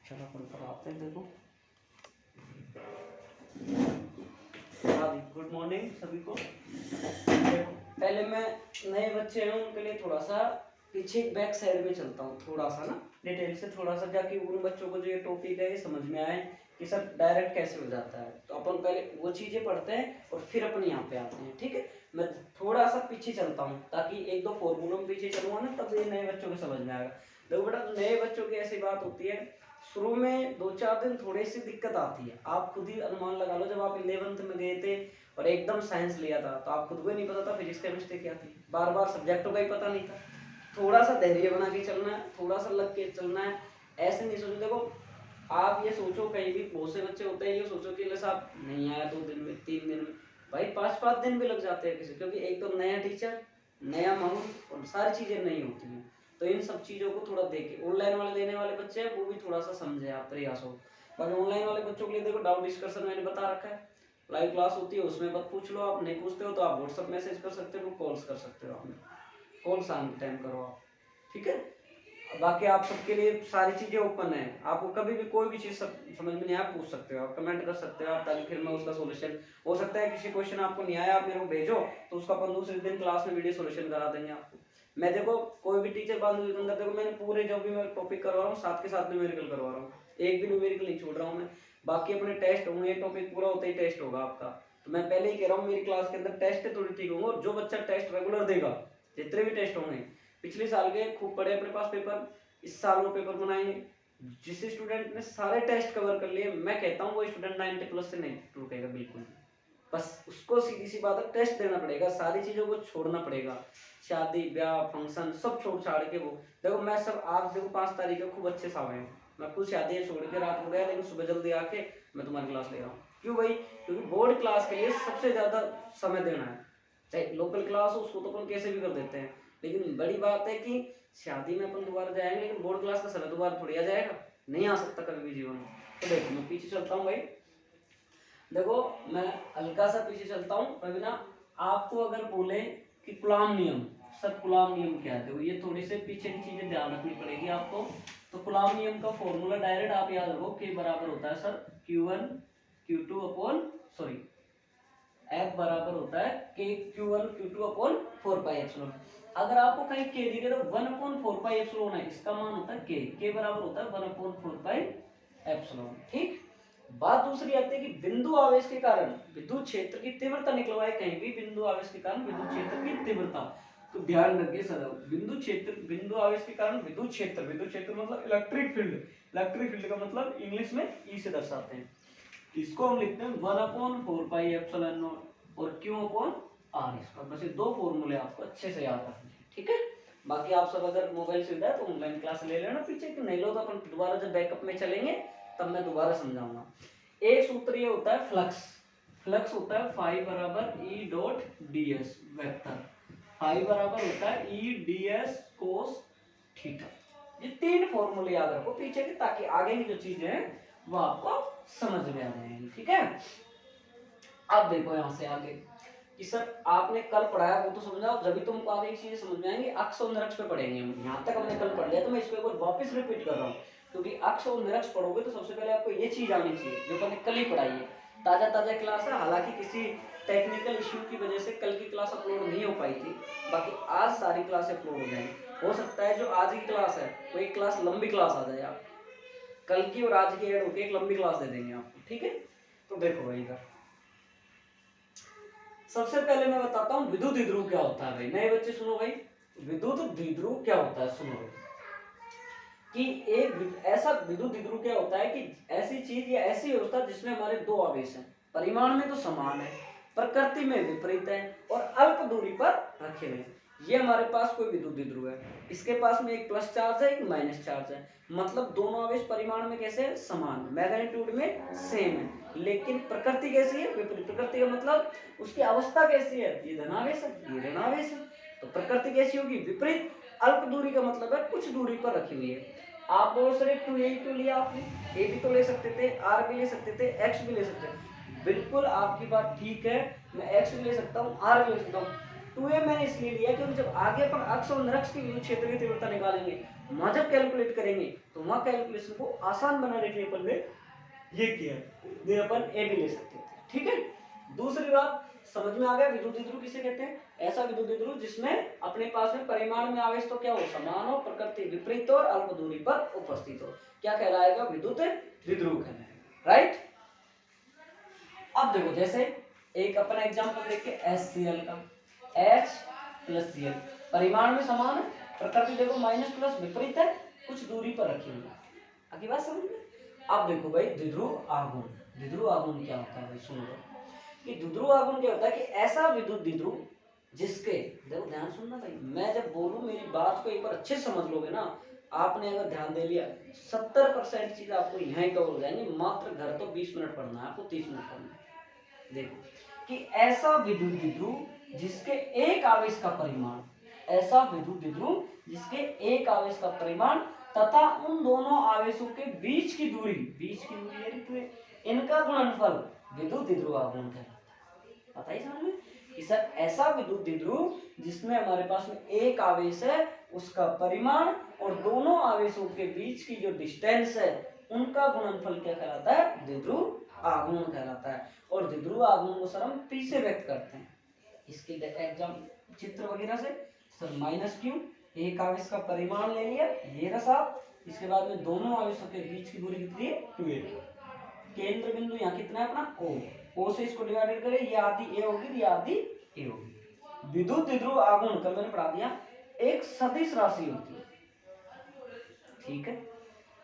चलो अपन पढ़ाते हैं। देखो हाँ, गुड मॉर्निंग सभी को। देखो पहले मैं नए बच्चे हैं उनके लिए थोड़ा सा पीछे बैक साइड में चलता हूँ, थोड़ा सा ना डिटेल से, थोड़ा सा जाके उन बच्चों को जो ये टॉपिक है ये समझ में आए कि सर डायरेक्ट कैसे हो जाता है। तो अपन पहले वो चीजें पढ़ते हैं और फिर अपन यहाँ पे आते हैं, ठीक है। मैं थोड़ा सा पीछे चलता हूँ ताकि एक दो फॉर्मूलों में पीछे चलूंगा ना, तब ये नए बच्चों को समझ में आएगा। देखो बेटा, नए बच्चों की ऐसी बात होती है, शुरू में 2-4 दिन थोड़ी सी दिक्कत आती है। आप खुद ही अनुमान लगा लो, जब आप 11th में गए थे और एकदम साइंस लिया था तो आप खुद को नहीं पता था फिजिक्स केमिस्ट्री क्या थी, बार बार सब्जेक्टों का ही पता नहीं था। थोड़ा सा धैर्य बना के चलना है, थोड़ा सा लग के चलना है। ऐसे नहीं सोचो, देखो आप ये सोचो, कहीं भी बहुत से बच्चे होते हैं ये सोचो कि साहब नहीं आया 2 दिन में 3 दिन में, भाई 5-5 दिन भी लग जाते हैं किसी, क्योंकि एक तो नया टीचर, नया माहौल और सारी चीजें नई होती हैं। तो इन सब चीजों को थोड़ा देखे, ऑनलाइन वाले देने वाले बच्चे हैं वो भी थोड़ा सा समझे आप, प्रयास हो। बाकी ऑनलाइन वाले बच्चों के लिए देखो डाउट डिस्कशन मैंने बता रखा है, लाइव क्लास होती है उसमें मत पूछ लो, आप नहीं पूछते हो तो आप व्हाट्सएप मैसेज कर सकते हो, कॉल्स कर सकते हो, आपने कॉल शाम के टाइम करो आप, ठीक है। बाकी आप सबके लिए सारी चीजें ओपन है, आपको कभी भी कोई भी चीज समझ में नहीं आया पूछ सकते हो, आप कमेंट कर सकते हो आप, ताकि फिर मैं उसका सोल्यूशन, हो सकता है किसी क्वेश्चन आपको नहीं आया आप मेरे को भेजो तो उसका अपन दूसरे दिन क्लास में वीडियो सोल्यूशन करा देंगे आपको। मैं देखो कोई भी टीचर बांधू के अंदर देखो मैंने पूरे जो भी मैं टॉपिक करवा रहा हूँ साथ के साथ न्यूमेरिकल करवा रहा हूँ, एक भी न्यूमेरिकल नहीं छोड़ रहा हूँ मैं। बाकी अपने टेस्ट होंगे, टॉपिक पूरा होता ही टेस्ट होगा आपका, तो मैं पहले ही कह रहा हूँ मेरी क्लास के अंदर टेस्ट है थोड़ी ठीक होंगे, और जो बच्चा टेस्ट रेगुलर देगा, जितने भी टेस्ट होंगे पिछले साल के खूब पड़े अपने पास पेपर, इस साल वो पेपर बनाएंगे। जिस स्टूडेंट ने सारे टेस्ट कवर कर लिए, मैं कहता हूँ वो स्टूडेंट 90+ से नहीं रुकेगा बिल्कुल, बस उसको सीधी सी बात है टेस्ट देना पड़ेगा, सारी चीजों को छोड़ना पड़ेगा, शादी ब्याह फंक्शन सब छोड़ छाड़ के। वो देखो मैं सब, आप देखो 5 तारीख को खूब अच्छे सावे हैं, मैं खुद शादी छोड़ के रात हो गया लेकिन सुबह जल्दी आके मैं तुम्हारी क्लास ले रहा हूँ। क्यों भाई? क्योंकि बोर्ड क्लास के लिए सबसे ज्यादा समय देना है। चाहे लोकल क्लास हो उसको तो अपन कैसे भी कर देते हैं, लेकिन बड़ी बात है कि शादी में अपन दोबारा जाएंगे, लेकिन बोर्ड क्लास का समय दोबारा थोड़ी आ जाएगा, नहीं आ सकता कभी भी जीवन में। तो देखो मैं पीछे चलता हूँ भाई, देखो मैं हल्का सा पीछे चलता हूँ। अभी ना आपको अगर बोले कि कुलाम नियम, सर कुलाम नियम क्या है, देखो ये थोड़ी से पीछे की चीजें ध्यान रखनी पड़ेगी आपको। तो कुलाम नियम का फॉर्मूला डायरेक्ट आप याद रखो, के बराबर होता है sir Q1 Q2 upon sorry F बराबर होता है के Q1 Q2 अपॉन 4πε। अगर आपको कहीं के दिखे तो 1/4πε है, इसका मान होता है के बराबर होता है 1/4πε, ठीक। बात दूसरी आती है कि बिंदु आवेश के कारण विद्युत क्षेत्र की तीव्रता निकलवाए, कहीं भी बिंदु आवेश के कारण विद्युत क्षेत्र की तीव्रता। तो ध्यान रखिए सर, बिंदु क्षेत्र, बिंदु आवेश के कारण विद्युत क्षेत्र, विद्युत क्षेत्र मतलब इलेक्ट्रिक फील्ड, इलेक्ट्रिक फील्ड का मतलब इंग्लिश में ई से दर्शाते हैं, इसको हम लिखते हैं 1/4πε0 और Q/R। इसका बस ये 2 फॉर्मूले आपको अच्छे से याद रखने हैं, ठीक है। बाकी आप सब अगर मोबाइल सुविधा है तो ऑनलाइन क्लास ले लेना पीछे, कि नहीं लो तो अपन दोबारा जब बैकअप में चलेंगे तब मैं दोबारा समझाऊंगा। एक सूत्र ये होता है फ्लक्स, फ्लक्स होता है फाई बराबर E.ds वेक्टर, फाई बराबर होता है E.ds cos थीटा। ये 3 फॉर्मूले याद रखो पीछे के, ताकि आगे की जो चीजें हैं वो आपको समझ में आ जाएंगी, ठीक है। अब देखो यहां से आगे कि सर आपने कल पढ़ाया वो तो समझाओ, जब भी तुमको आगे की चीजें समझ में आएंगी। अक्ष और निरक्ष पे पढ़ेंगे हम, यहाँ तक हमने कल पढ़ लिया, तो मैं इसको एक बार वापस रिपीट कर रहा हूँ, क्योंकि अक्ष और निरक्ष पढ़ोगे तो सबसे पहले आपको ये चीज आनी चाहिए जो मैंने कल ही पढ़ाई है। ताजा ताजा क्लास है, हालांकि किसी टेक्निकल इश्यू की वजह से कल की क्लास अपलोड नहीं हो पाई थी, बाकी आज सारी क्लास अपलोड हो जाएंगी। हो सकता है जो आज की क्लास है वो एक क्लास लंबी क्लास आ जाए, आप कल की और आज की ऐड होकर एक लंबी क्लास दे देंगे आपको, ठीक है। तो देखो भाई इधर सबसे पहले मैं बताता हूँ विद्युत द्विध्रुव क्या होता है। भाई नए बच्चे सुनो भाई, विद्युत द्विध्रुव क्या होता है सुनो भाई, कि एक ऐसा विद्युत द्विध्रुव क्या होता है कि ऐसी चीज या ऐसी व्यवस्था जिसमें हमारे 2 आवेश हैं, परिमाण में तो समान है, प्रकृति में विपरीत है और अल्प दूरी पर रखे हुए हैं। ये हमारे पास कोई विद्युत द्विध्रुव है, इसके पास में एक प्लस चार्ज है एक माइनस चार्ज है, मतलब दोनों आवेश परिमाण में कैसे है, समान, मैग्नीट्यूड में सेम है, लेकिन प्रकृति कैसी है, विपरीत। प्रकृति का मतलब उसकी अवस्था कैसी है, ये धनावेश है ये ऋणावेश है, तो प्रकृति कैसी होगी, विपरीत। अल्प दूरी का मतलब है कुछ दूरी पर रखी हुई है। आप बोल सर 2a लिया आपने, a भी तो ले सकते थे, r भी ले सकते थे, x भी ले सकते थे, बिल्कुल आपकी बात ठीक है, मैं x भी ले सकता हूँ r भी ले सकता हूँ, 2a मैंने इसलिए लिया क्योंकि जब आगे अपन अक्ष और निरक्ष के विद्युत क्षेत्र की तीव्रता निकालेंगे, वहां जब कैलकुलेट करेंगे तो वहां कैलकुलेशन को आसान बनाने के लिए अपन ने ये किया, ये अपन ए भी ले सकते थे। ठीक है, दूसरी बात समझ में आ गया, विद्युत द्विध्रुव किसे कहते हैं? ऐसा विद्युत द्विध्रुव जिसमें अपने पास में परिमाण में आवेश तो क्या हो, समान हो, प्रकृति विपरीत और अल्प दूरी पर उपस्थित हो, क्या कहलाएगा? विद्युत द्विध्रुव कहलाएगा। राइट, अब देखो जैसे एक अपना एग्जांपल देखिए HCl का, H प्लस Cl परिमाण में समान है, प्रकृति देखो माइनस प्लस विपरीत है, कुछ दूरी पर रखी हुई है। आगे बात समझ में? अब देखो भाई द्विध्रुव आघूर्ण, द्विध्रुव आघूर्ण क्या होता है भाई? सुनो कि द्विध्रुव आघूर्ण क्या होता है कि ऐसा विद्युत द्विध्रुव जिसके, देखो ध्यान सुनना भाई, मैं जब बोलूं मेरी बात को एक बार अच्छे से समझ लोगे ना, आपने अगर ध्यान दे लिया 70% चीज आपको यहीं कवर हो जाएंगी, मात्र घर तो 20 मिनट पढ़ना है आपको, 30 मिनट पढ़ना है। देखो कि ऐसा विद्युत द्विध्रुव जिसके एक आवेश का परिमाण, ऐसा विद्युत द्विध्रुव जिसके एक आवेश का परिमाण तथा उन दोनों आवेशों के बीच की दूरी यानी इनका गुणनफल विद्युत द्विध्रुव आघूर्ण कहलाता है। पता ही समझ में कि सर ऐसा विद्युत द्विध्रुव जिसमें हमारे पास में एक आवेश है, उसका परिमाण और दोनों आवेशों के बीच की जो डिस्टेंस है उनका गुणनफल क्या कहलाता है? द्विध्रुव आघूर्ण कहलाता है। और द्विध्रुव आघूर्ण को सर हम P से व्यक्त करते हैं, इसके एग्जाम चित्र वगैरह से। सर माइनस क्यू, एक आवेश का परिमाण ले लिया, ये रहा साहब, इसके बाद में दोनों आवेशों के बीच की दूरी कितनी है? 2a। केंद्र बिंदु यहाँ कितना है अपना O से इसको डिवाइडेड करें, ये आधी a होगी, ये आधी a होगी। विद्युत द्विध्रुव आघूर्ण कल मैंने पढ़ा दिया, एक सदिश राशि होती है। ठीक है,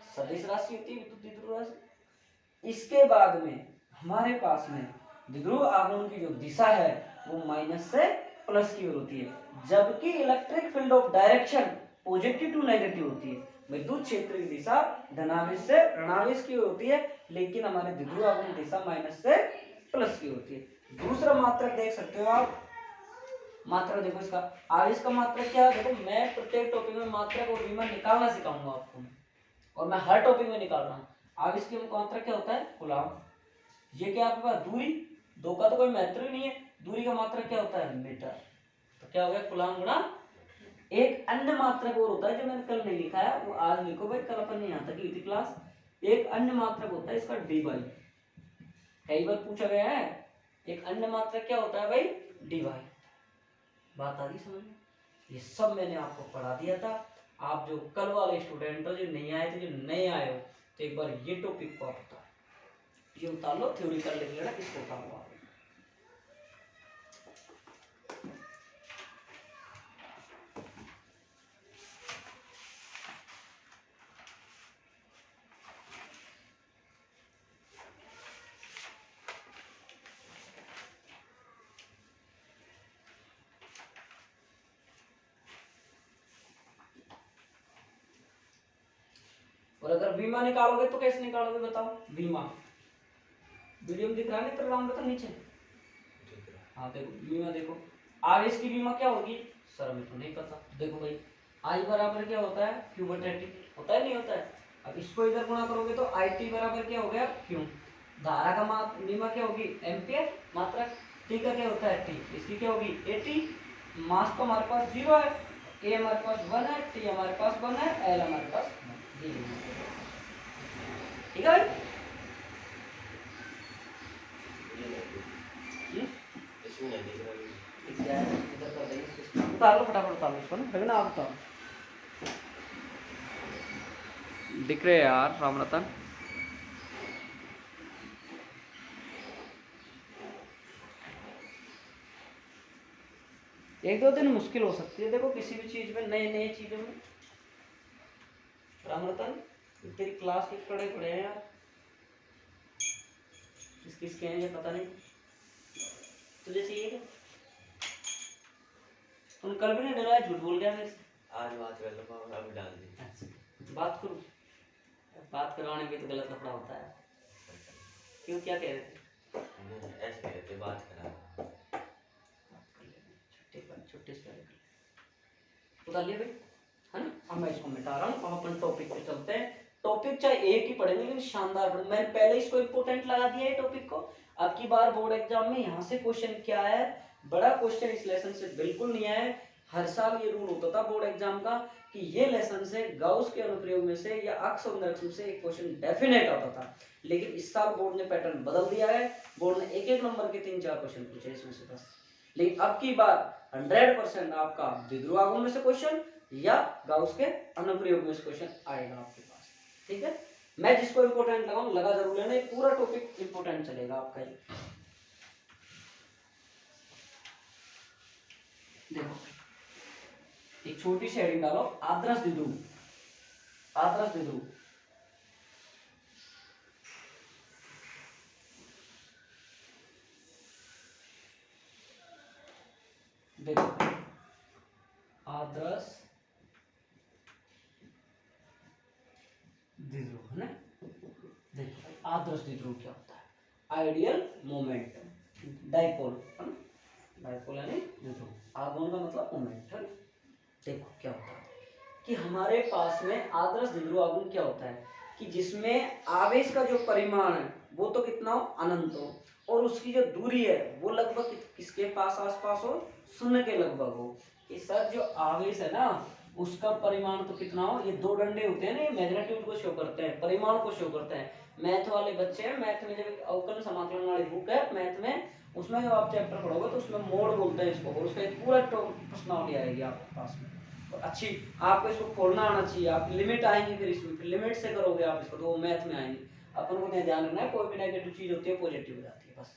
सदिश राशि होती है विद्युत द्विध्रुव राशि। इसके बाद में हमारे पास में द्विध्रुव आघूर्ण की जो दिशा है वो माइनस से प्लस की ओर होती है, जबकि electric field of direction positive to negative होती है। विद्युत क्षेत्र की दिशा धनावेश से ऋणावेश की ओर होती है, लेकिन हमारे द्विध्रुव आघूर्ण दिशा माइनस से प्लस की होती है। दूसरा मात्रक देख सकते हो आप, मात्रक देखो इसका, आवेश का मात्रक क्या है? देखो मैं प्रत्येक टॉपिक में मात्रक और विमान निकालना सिखाऊंगा आपको, और मैं हर टॉपिक में निकाल रहा हूँ। आवेश की मात्रक क्या होता है? कूलम्ब। ये क्या आपके पास दूरी, दो का तो कोई महत्व ही नहीं है, दूरी का मात्रक क्या होता है? मीटर। तो क्या हो गया? कूलम्ब गुणा एक अन्य मात्रक और होता है जो मैंने कल नहीं लिखा है, वो आज लिखो भाई, कल अपन यहाँ तक की थी क्लास। एक अन्य मात्रक होता है इसका डी वाई, कई बार पूछा गया है। एक अन्य मात्रक क्या होता है भाई? D Y. बात आ गई समझ में? ये सब मैंने आपको पढ़ा दिया था। आप जो कल वाले स्टूडेंट हो, जो नहीं आए थे, जो नए आए हो, तो एक बार ये टॉपिक को आप ये उतार लो, थ्योरी कर लिख लेना, इसको उतार लो आप। और अगर बीमा निकालोगे तो कैसे निकालोगे बताओ? बीमा वीडियो में दिख रहा है नहीं, तो बता नीचे। हाँ देखो बीमा, देखो आवेश की बीमा क्या होगी? सर हमें तो नहीं पता। देखो भाई आई बराबर क्या होता है? क्यू बटे टी, होता है नहीं होता है? अब इसको इधर गुणा करोगे तो आई टी बराबर क्या हो गया? क्यू। धारा का बीमा क्या होगी? एम्पियर। मात्रक टी का क्या होता है? टी, इसकी क्या होगी? A T. मास तो हमारे पास 0 है, ए हमारे पास 1 है, टी हमारे पास 1 है, एल हमारे पास 1। ठीक है भाई? उतार लो फटाफट, उतार लो इसको ना, आप उतारो। दिख रहे यार राम रतन? एक दो दिन मुश्किल हो सकती है, देखो किसी भी चीज में, नई नई चीजों में। राम रतन तेरी क्लास के पढ़े पड़े हैं यार, किसके हैं ये पता नहीं तुझे चाहिए क्या? तुम कल भी नहीं डरा, झूठ बोल गया मेरे से। आज बात कर लो, अभी डाल दी। अच्छा बात करूं? बात करवाने में तो गलत लफड़ा होता है। क्यों, क्या कह रहे थे? ऐसे कह रहे थे बात करा, छुट्टी से पहले उतार लिया भाई, है ना? अब मैं इसको मिटा रहा हूँ, अब अपन टॉपिक पे चलते हैं। टॉपिक चाहे एक ही पढ़ेंगे लेकिन शानदार पढ़ेंगे। मैंने पहले इसको इंपोर्टेंट लगा दिया है टॉपिक को। अब की बार बोर्ड एग्जाम में यहाँ से क्वेश्चन क्या है बड़ा क्वेश्चन इस लेसन से बिल्कुल नहीं आया है। हर साल ये रूल होता था बोर्ड एग्जाम का कि ये लेसन से गाउस के अनुप्रयोग में से या अक्ष और निरक्ष में से एक क्वेश्चन डेफिनेट आता था, लेकिन इस साल बोर्ड ने पैटर्न बदल दिया है। बोर्ड ने एक एक नंबर के 3-4 क्वेश्चन पूछे इसमें से बस। लेकिन अब की बार 100% आपका द्विध्रुव आगम में से क्वेश्चन या गाउस के अनुप्रयोग में से क्वेश्चन आएगा आपके पास। ठीक है, मैं जिसको इंपोर्टेंट लगाऊं लगा जरूर लेना, पूरा टॉपिक इंपोर्टेंट चलेगा आपका ये। देखो एक छोटी सी हेडिंग डालो, आदर्श द्विध्रुव। आदर्श द्विध्रुव देखो, आदर्श द्विध्रुव है ना। देखो आदर्श द्विध्रुव क्या होता है? आइडियल मोमेंट, डाइपोल है ना, डाइपोल यानी द्विध्रुव। आगमन का मतलब मोमेंट है। देखो क्या होता है कि हमारे पास में आदर्श द्विध्रुव आगमन क्या होता है कि जिसमें आवेश का जो परिमाण है वो तो कितना हो, अनंत हो, और उसकी जो दूरी है वो लगभग किसके पास आसपास हो, शून्य के लगभग हो। कि सर जो आवेश है ना उसका परिमाण तो कितना हो, ये दो डंडे होते हैं ना, ये मैग्नीट्यूड को शो करते हैं, परिमाण को शो करते हैं। मैथ वाले बच्चे हैं, मैथ में जब अवकलन समाकलन वाली बुक है मैथ में, उसमें जब आप चैप्टर पढ़ोगे तो उसमें मोड बोलते हैं इसको, और उसका एक पूरा प्रश्नावली आएगी आपके पास में। तो अच्छी आपको इसको खोलना आना चाहिए, आप लिमिट आएंगी फिर इसमें, फिर लिमिट से करोगे आप इसको तो वो मैथ में आएंगे। अपन को ध्यान रखना है, कोई भी नेगेटिव चीज होती है पॉजिटिव हो जाती है बस।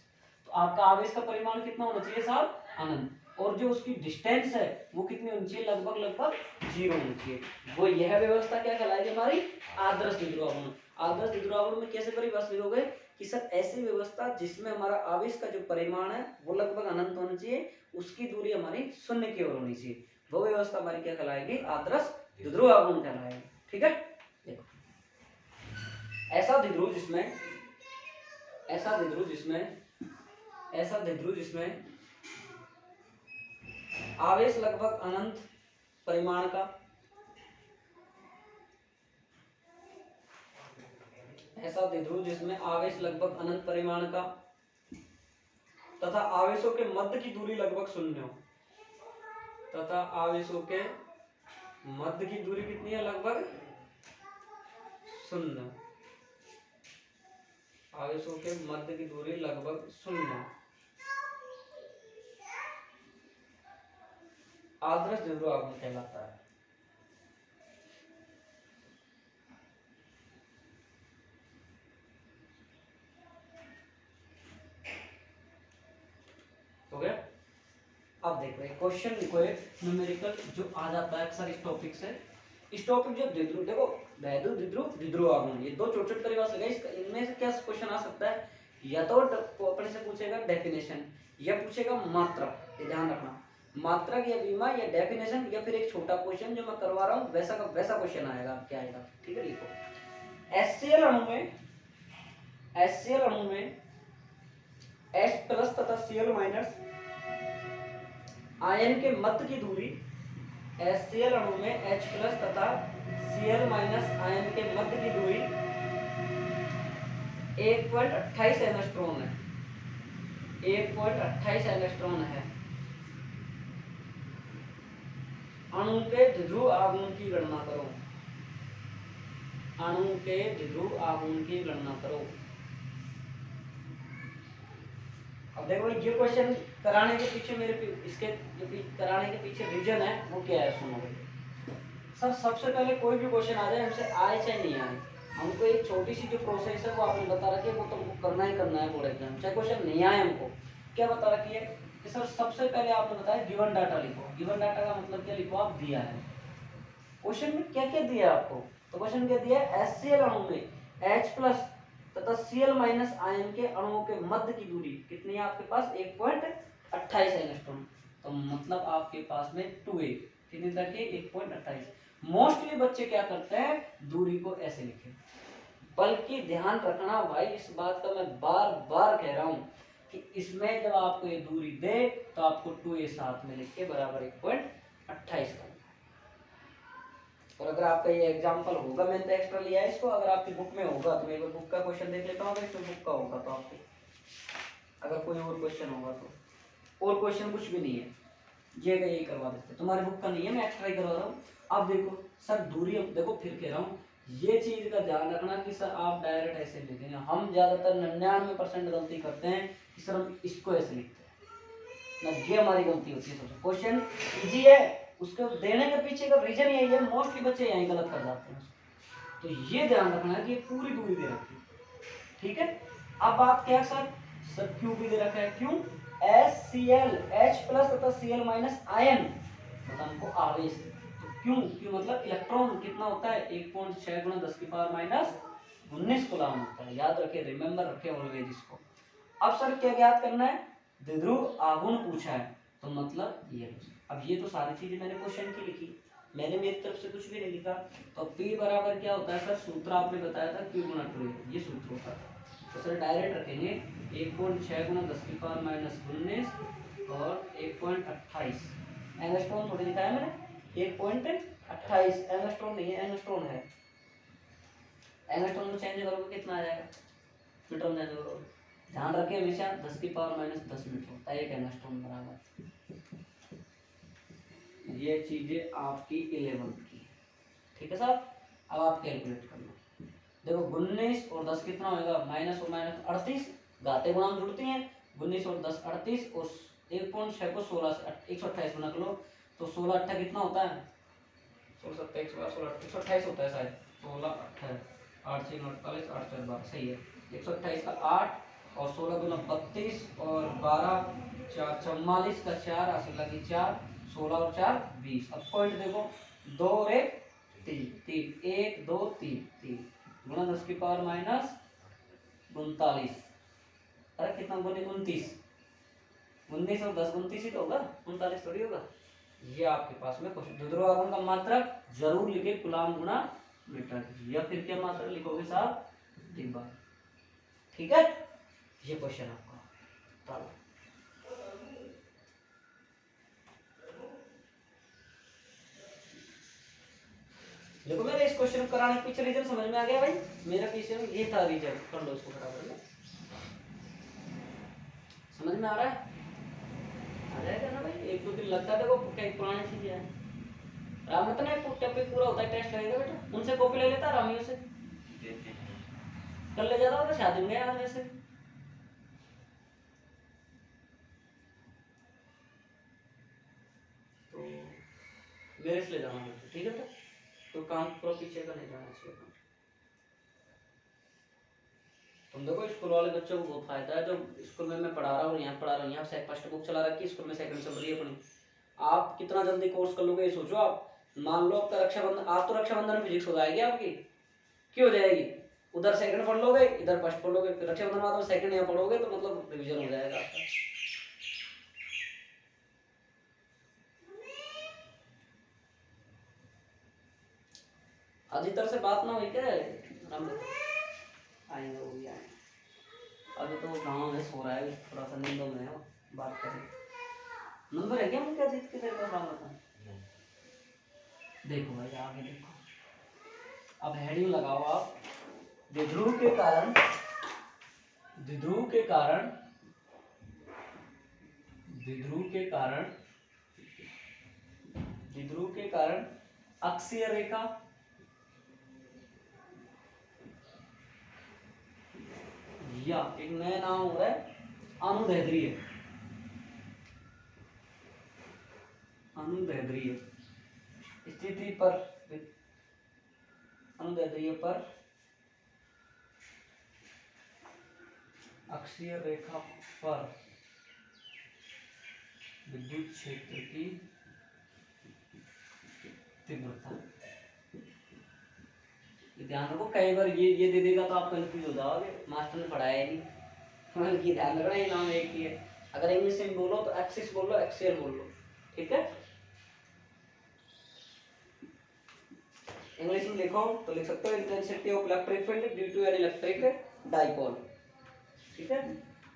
तो आपका आवेश का परिमाण कितना होना चाहिए साहब, अनंत, और जो उसकी डिस्टेंस है वो कितनी होनी चाहिए, लगभग लगभग 0 होनी चाहिए। वो यह व्यवस्था क्या कहलाएगी हमारी, आदर्श द्विध्रुव आगमन। आदर्श द्विध्रुव आगमन में कैसे परिभाषित हो गए कि सर ऐसी व्यवस्था जिसमें हमारा आवेश का जो परिमाण है वो लगभग अनंत होना चाहिए, उसकी दूरी हमारी शून्य की ओर होनी चाहिए, वो व्यवस्था हमारी क्या कहलाएगी, आदर्श द्विध्रुव आगमन कहलाएगी। ठीक है, देखो ऐसा द्विध्रुव जिसमें आवेश लगभग अनंत परिमाण का, ऐसा द्विध्रुव जिसमें आवेश लगभग अनंत परिमाण का तथा आवेशों के मध्य की दूरी लगभग शून्य हो, तथा आवेशों के मध्य की दूरी कितनी है, लगभग शून्य। आवेशों के मध्य की दूरी लगभग शून्य, आदर्श द्विध्रुव आगमन कहलाता है। हो गया। अब देखो एक क्वेश्चन लिखो, एक न्यूमेरिकल जो आ जाता है अक्सर इस टॉपिक से। इस टॉपिक जो द्विध्रुव, देखो वैद्युत द्विध्रुव, द्विध्रुव आगमन, ये दो छोटे छोटे परिभाषा है। इसका इनमें से क्या क्वेश्चन आ सकता है, या तो अपने से पूछेगा डेफिनेशन या पूछेगा मात्रा, ये ध्यान रखना, मात्रक या विमा या डेफिनेशन, या फिर एक छोटा क्वेश्चन जो मैं करवा रहा हूँ वैसा का वैसा क्वेश्चन आएगा, क्या आएगा। ठीक है, लिखो HCl अणु में H+ तथा Cl- आयन के मध्य की दूरी, HCl अणु में H+ तथा Cl- आयन के मध्य की दूरी 1.28 एंगस्ट्रॉम है, 1.28 एंगस्ट्रॉम है। अणु के द्विध्रुव आगमन की गणना करो, अणु के द्विध्रुव आगमन की गणना करो। अब देखो ये क्वेश्चन कराने के पीछे इसके कराने के पीछे रीजन है वो क्या है, सुनो भाई। सर सबसे पहले कोई भी क्वेश्चन आ जाए, हमसे आए चाहे नहीं आए, हमको एक छोटी सी जो प्रोसेस है वो आपने बता रखी है, वो तो हमको करना ही करना है बोर्ड एग्जाम, चाहे क्वेश्चन नहीं आए हमको। क्या बता रखी है कि सर सबसे पहले आपने बताया गिवन डाटा लिखो। गिवन डाटा का मतलब क्या लिखो, आप दिया है क्वेश्चन में क्या क्या दिया आपको। तो क्वेश्चन क्या दिया है, HCl अणु में H+ तथा Cl- आयन के अणुओं के मध्य की दूरी कितनी है आपके पास, 1.28 एंगस्ट्रॉम। तो मतलब आपके पास में 2a कितनी तरह के 1.28। मोस्टली बच्चे क्या करते हैं, दूरी को ऐसे लिखे, बल्कि ध्यान रखना भाई इस बात का मैं बार बार कह रहा हूं कि इसमें जब आपको ये दूरी दे तो आपको 2a साथ में लिख के बराबर 1.28 करना। और अगर आपका ये एग्जांपल होगा, मैंने तो एक्स्ट्रा लिया है इसको, अगर आपकी बुक में होगा तो मैं एक बार बुक का क्वेश्चन देख लेता हूँ, इसमें बुक का होगा तो आपको, अगर कोई और क्वेश्चन होगा तो और क्वेश्चन कुछ भी नहीं है, ये का यही करवा देते, तुम्हारी बुक का नहीं है, मैं एक्स्ट्रा ही करवा रहा हूँ। अब देखो सर दूरी, हम देखो फिर कह रहा हूँ ये चीज का ध्यान रखना कि सर आप डायरेक्ट ऐसे लिखेंगे, हम ज्यादातर 99% गलती करते हैं कि सर हम इसको ऐसे लिखते हैं ना, ये हमारी गलती होती है। सबसे क्वेश्चन इजी है, उसको देने के पीछे का रीजन यही है, मोस्टली बच्चे यही गलत कर जाते हैं। तो ये ध्यान रखना है कि ये पूरी दूरी दे रखी है, ठीक है। अब बात क्या है सर, सब क्यू भी दे रखा है, क्यों HCl H प्लस तथा Cl माइनस आयन मतलब हमको आवेश, तो क्यों क्यों मतलब इलेक्ट्रॉन कितना होता है 1.6 गुना 10 की पावर माइनस 19 कूलम होता है, याद रखे, रिमेंबर रखे ऑलवेज इसको। अब सर क्या ज्ञात करना है, द्विध्रुव आघूर्ण पूछा है, तो मतलब ये, अब ये तो सारी चीजें मैंने क्वेश्चन की लिखी, मैंने मेरी तरफ से कुछ भी नहीं लिखा। तो P बराबर क्या होता है सर, सूत्र आपने बताया था Q गुना 2, ये सूत्र होता है। तो सर डायरेक्ट रखेंगे 1.6 गुना 10 की पावर माइनस 19 और 1.28, एंगस्ट्रॉन थोड़ी लिखा है मैंने, 1.28 एंगस्ट्रॉन नहीं है, एंगस्ट्रॉन है। एंगस्ट्रॉन को चेंज करोगे कितना आ जाएगा, मीटर में चेंज करोगे, ध्यान रखें हमेशा 10 की पावर माइनस 10 मीटर होता है एक एंगस्ट्रॉन बराबर। ये चीजें आपकी 11th की, ठीक है साहब। अब आप कैलकुलेट कर लो, देखो 19 और 10 कितना होगा, माइनस और माइनस 38, घाते गुणांक जुड़ती हैं, 19 और 10 38, और 1.6 को 16 से 128 गुना कर लो, तो 16 अट्ठा कितना होता है, 16 सत्ता 128 होता है शायद, 16 अट्ठा 8 6 48 8 4 12, सही है, 128 का 8 और 16 गुना 32 और 12 4 44 का 4 हासिल लगी 4, 16 और 4 20। अब पॉइंट देखो 2 और 1 3 3 1 2 3 3 गुना 10 की पावर माइनस 39, अरे कितना बोले 29, 19 और 10 29 ही तो होगा, 39 थोड़ी होगा। ये आपके पास में क्वेश्चन, द्विध्रुव आघूर्ण का मात्रक जरूर लिखे कूलम गुना मीटर, या फिर क्या मात्रक लिखोगे साहब, डिब्बा, ठीक है। ये क्वेश्चन आपका चलो, देखो मेरे इस क्वेश्चन कराने के पीछे रीजन समझ में आ गया भाई, मेरा पीछे में ये था रीजन, कर लो इसको बराबर में, समझ में आ रहा है, आ जाएगा ना भाई, एक दो दिन लगता है, देखो कई पुरानी चीजें हैं। राम रतन एक टॉपिक पूरा होता है, टेस्ट लगेगा बेटा, उनसे कॉपी ले लेता रामियों से, कल ले जाता होगा शादी में यार जैसे। तो मेरे से ले जाना, ठीक है, तो काम करो, पीछे का नहीं जाना चाहिए। तुम देखो स्कूल वाले बच्चों को बहुत फायदा है, जो स्कूल में मैं पढ़ा रहा हूँ, यहाँ पढ़ा रहा हूँ, यहाँ से फर्स्ट बुक चला रखी है, स्कूल में सेकंड चल रही है अपनी। आप कितना जल्दी कोर्स कर लोगे ये सोचो। आप मान लो आपका रक्षाबंधन, आप तो रक्षाबंधन में फिजिक्स हो जाएगी आपकी, क्यों हो जाएगी, उधर सेकंड पढ़ लोगे इधर फर्स्ट पढ़ लोगे, फिर रक्षाबंधन बाद सेकंड यहाँ पढ़ोगे तो मतलब रिविजन हो जाएगा आपका। अधिकतर से बात ना हुई क्या, आएंगे वो भी आएंगे, अभी तो गाँव में सो रहा है, थोड़ा सा नींदों में हो, बात करें। नंबर है क्या उनका जीत के तेरे पास राम रतन, देखो भाई आगे देखो, अब हेडिंग लगाओ आप, द्विध्रुव के कारण, द्विध्रुव के कारण, द्विध्रुव के कारण, द्विध्रुव के कारण अक्षीय रेखा, या एक नया नाम हो रहा है अनुदैर्ध्य, अनुदैर्ध्य स्थिति पर, अनुदैर्ध्य पर अक्षीय रेखा पर विद्युत क्षेत्र की तीव्रता। ध्यान रखो, कई बार ये दे देगा तो आप कंफ्यूज हो जाओगे, मास्टर ने पढ़ाया ही नहीं, ये ध्यान रखना, ये नाम एक ही है। अगर इंग्लिश में बोलो तो एक्सिस बोल लो, एक्सियल बोल लो, ठीक है। इंग्लिश में लिखो तो लिख सकते हो intensity of electric field due to an electric dipole, ठीक है।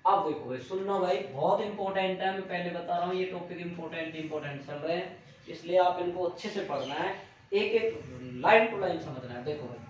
अब देखो भाई सुनना भाई, बहुत इंपॉर्टेंट है, मैं पहले बता रहा हूँ ये टॉपिक इंपॉर्टेंट चल रहे हैं, इसलिए आप इनको अच्छे से पढ़ना है, एक एक लाइन टू लाइन समझना है। देखो भाई